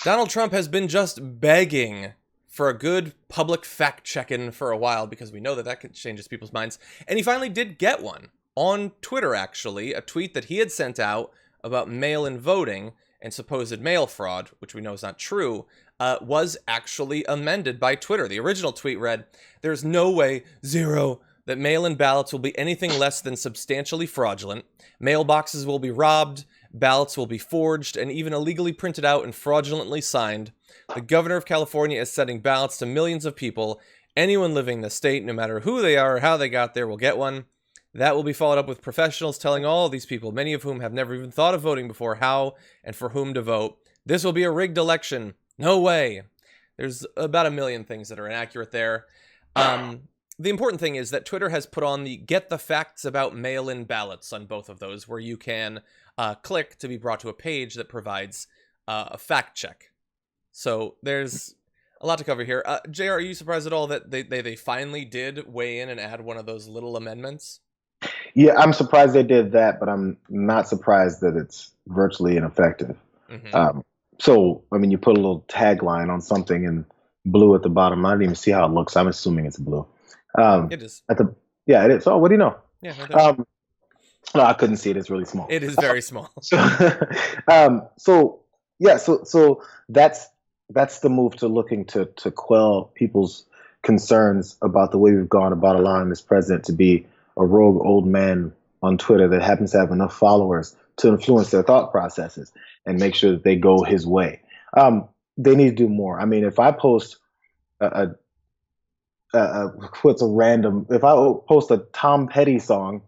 Donald Trump has been just begging for a good public fact-checking for a while because we know that changes people's minds. And he finally did get one on Twitter, actually, a tweet that he had sent out about mail-in voting and supposed mail fraud, which we know is not true, was actually amended by Twitter. The original tweet read, "There's no way, zero, that mail-in ballots will be anything less than substantially fraudulent. Mailboxes will be robbed, ballots will be forged, and even illegally printed out and fraudulently signed. The governor of California is sending ballots to millions of people. Anyone living in the state, no matter who they are or how they got there, will get one. That will be followed up with professionals telling all of these people, many of whom have never even thought of voting before, how and for whom to vote. This will be a rigged election. No way." There's about a million things that are inaccurate there. The important thing is that Twitter has put on the get the facts about mail-in ballots on both of those, where you can click to be brought to a page that provides a fact check. So there's a lot to cover here. JR, are you surprised at all that they finally did weigh in and add one of those little amendments? Yeah, I'm surprised they did that, but I'm not surprised that it's virtually ineffective. Mm-hmm. So, I mean, you put a little tagline on something in blue at the bottom. I didn't even see how it looks. I'm assuming it's blue. It is. Yeah, it is. Oh, what do you know? Yeah, right there. No, I couldn't see it. It's really small. It is very small. So that's the move to looking to quell people's concerns about the way we've gone about allowing this president to be a rogue old man on Twitter that happens to have enough followers to influence their thought processes and make sure that they go his way. They need to do more. I mean, if I post if I post a Tom Petty song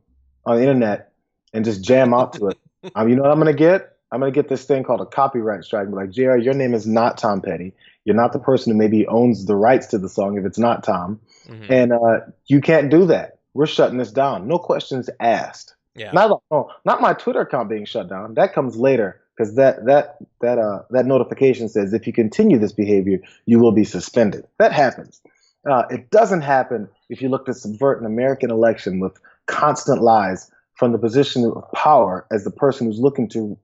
on the internet and just jam out to it, you know what I'm going to get? I'm going to get this thing called a copyright strike. Like, JR, your name is not Tom Petty. You're not the person who maybe owns the rights to the song if it's not Tom. Mm-hmm. And you can't do that. We're shutting this down. No questions asked. Yeah. Not my Twitter account being shut down. That comes later because that notification says if you continue this behavior, you will be suspended. That happens. It doesn't happen if you look to subvert an American election with constant lies from the position of power as the person who's looking to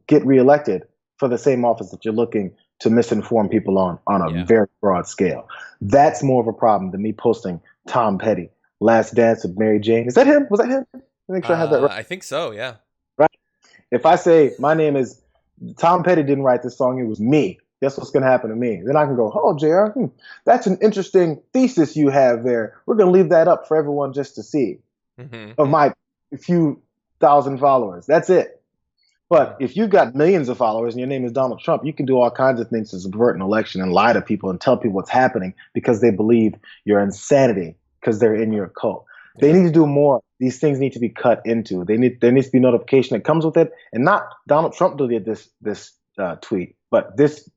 get reelected for the same office that you're looking to misinform people on a very broad scale. That's more of a problem than me posting Tom Petty, Last Dance with Mary Jane. Is that him? Was that him? Make sure I have that right. I think so, yeah. Right. If I say my name is Tom Petty didn't write this song, it was me. Guess what's going to happen to me? Then I can go, oh, JR, that's an interesting thesis you have there. We're going to leave that up for everyone just to see of my few thousand followers. That's it. But if you've got millions of followers and your name is Donald Trump, you can do all kinds of things to subvert an election and lie to people and tell people what's happening because they believe your insanity because they're in your cult. They need to do more. These things need to be cut into. There needs to be notification that comes with it, and not Donald Trump deleted this tweet, but this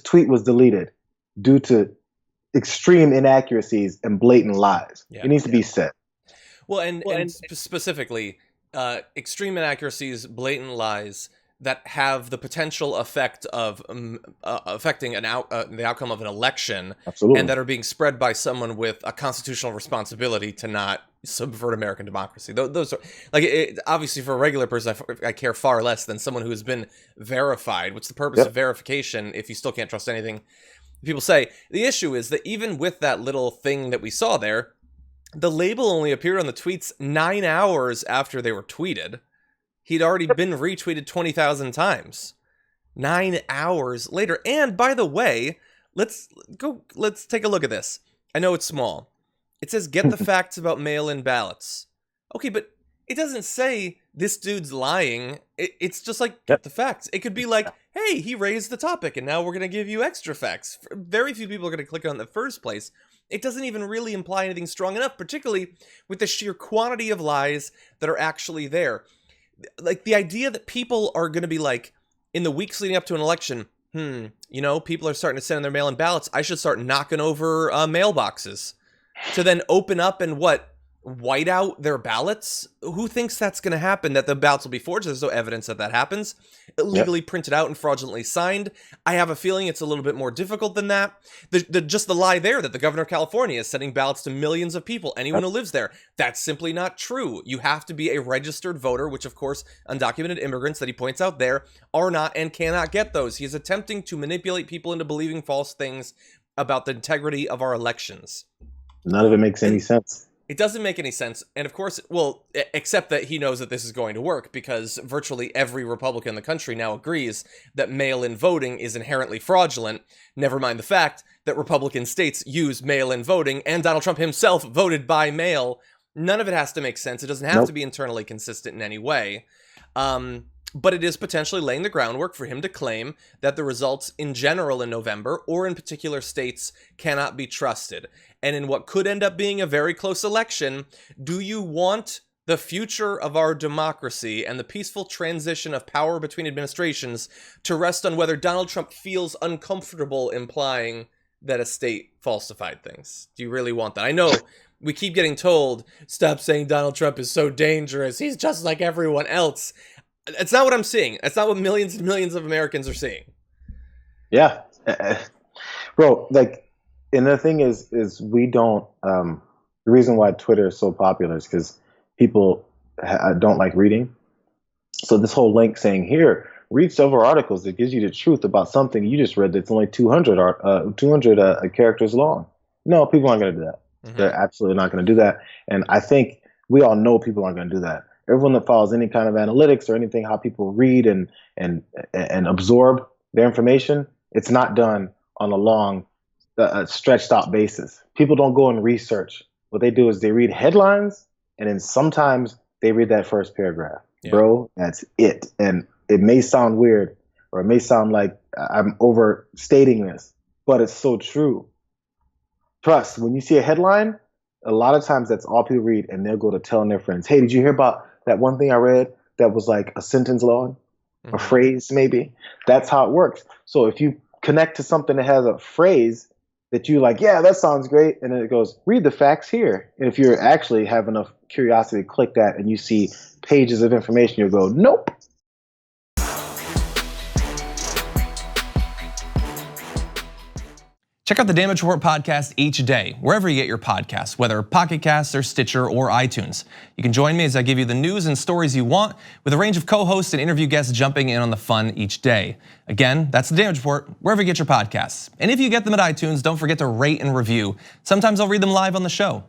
tweet was deleted due to extreme inaccuracies and blatant lies. It needs to be said. Well, and specifically, extreme inaccuracies, blatant lies that have the potential effect of affecting the outcome of an election. Absolutely. And that are being spread by someone with a constitutional responsibility to not subvert American democracy. Those are obviously for a regular person, I care far less than someone who has been verified. What's the purpose of verification if you still can't trust anything people say? The issue is that even with that little thing that we saw there, the label only appeared on the tweets 9 hours after they were tweeted. He'd already been retweeted 20,000 times. 9 hours later. And by the way, let's take a look at this. I know it's small. It says, get the facts about mail-in ballots. Okay, but it doesn't say this dude's lying. It's just like, get the facts. It could be like, hey, he raised the topic and now we're going to give you extra facts. Very few people are going to click on it in the first place. It doesn't even really imply anything strong enough, particularly with the sheer quantity of lies that are actually there. Like, the idea that people are going to be like, in the weeks leading up to an election, people are starting to send in their mail-in ballots. I should start knocking over mailboxes to then open up and white out their ballots? Who thinks that's going to happen, that the ballots will be forged? There's no evidence that that happens. Illegally printed out and fraudulently signed. I have a feeling it's a little bit more difficult than that. Just the lie there that the governor of California is sending ballots to millions of people, anyone who lives there. That's simply not true. You have to be a registered voter, which of course undocumented immigrants that he points out there are not and cannot get those. He is attempting to manipulate people into believing false things about the integrity of our elections. None of it makes any sense. It doesn't make any sense. And of course, well, except that he knows that this is going to work, because virtually every Republican in the country now agrees that mail-in voting is inherently fraudulent. Never mind the fact that Republican states use mail-in voting, and Donald Trump himself voted by mail. None of it has to make sense. It doesn't have to be internally consistent in any way. But it is potentially laying the groundwork for him to claim that the results in general in November, or in particular states, cannot be trusted. And in what could end up being a very close election, do you want the future of our democracy and the peaceful transition of power between administrations to rest on whether Donald Trump feels uncomfortable implying that a state falsified things? Do you really want that? I know we keep getting told, stop saying Donald Trump is so dangerous, he's just like everyone else. It's not what I'm seeing. It's not what millions and millions of Americans are seeing. Yeah. Bro, like, and the thing is we don't, the reason why Twitter is so popular is because people don't like reading. So this whole link saying, here, read several articles that gives you the truth about something you just read that's only 200 characters long. No, people aren't going to do that. Mm-hmm. They're absolutely not going to do that. And I think we all know people aren't going to do that. Everyone that follows any kind of analytics or anything, how people read and absorb their information, it's not done on a long, stretched out basis. People don't go and research. What they do is they read headlines, and then sometimes they read that first paragraph. Yeah. Bro, that's it. And it may sound weird, or it may sound like I'm overstating this, but it's so true. Trust, when you see a headline, a lot of times that's all people read, and they'll go to telling their friends, hey, did you hear about that one thing I read that was like a sentence long, a phrase maybe? That's how it works. So if you connect to something that has a phrase that you like, yeah, that sounds great, and then it goes, read the facts here. And if you're actually have enough curiosity to click that and you see pages of information, you'll go, nope. Check out the Damage Report podcast each day, wherever you get your podcasts, whether Pocket Casts or Stitcher or iTunes. You can join me as I give you the news and stories you want, with a range of co-hosts and interview guests jumping in on the fun each day. Again, that's the Damage Report, wherever you get your podcasts. And if you get them at iTunes, don't forget to rate and review. Sometimes I'll read them live on the show.